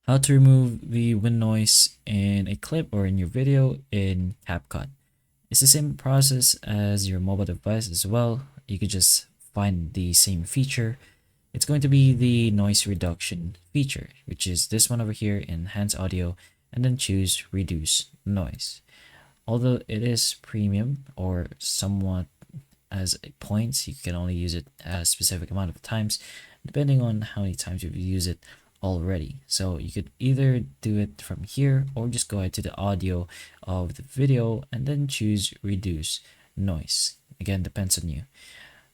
How to remove the wind noise in a clip or in your video in Capcut. It's the same process as your mobile device as well. You could just find the same feature. It's going to be the noise reduction feature, which is this one over here, enhance audio, and then choose reduce noise. Although it is premium or somewhat as points, you can only use it a specific amount of times depending on how many times you've used it already. So you could either do it from here or just go ahead to the audio of the video and then choose reduce noise. Again, depends on you.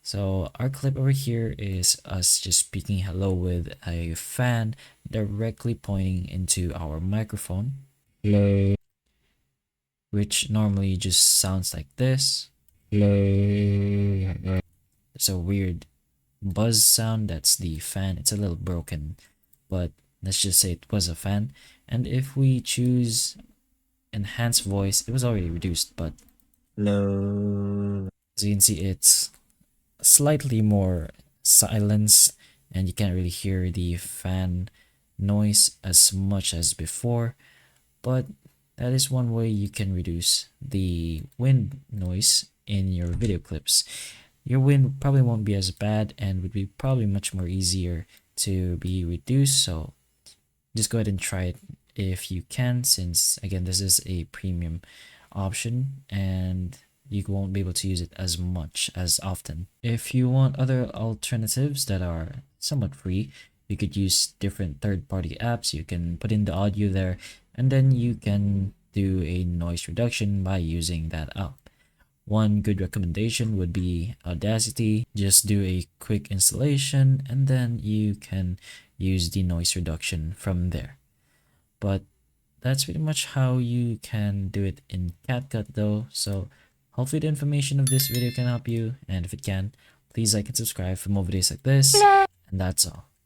So our clip over here is us just speaking hello with a fan directly pointing into our microphone, Hello. which normally just sounds like this. Hello. There's a weird buzz sound. That's the fan. It's a little broken, but let's just say it was a fan. And if we choose enhance voice, it was already reduced, but Hello. as you can see, it's slightly more silence and you can't really hear the fan noise as much as before. But that is one way you can reduce the wind noise in your video clips. Your wind probably won't be as bad and would be probably much more easier to be reduced. So just go ahead and try it if you can, since again this is a premium option and you won't be able to use it as much as often. If you want other alternatives that are somewhat free, you could use different third-party apps. You can put in the audio there and then you can do a noise reduction by using that app. One good recommendation would be Audacity. Just do a quick installation and then you can use the noise reduction from there. But that's pretty much how you can do it in CapCut though. So hopefully the information of this video can help you, and if it can, please like and subscribe for more videos like this, and that's all.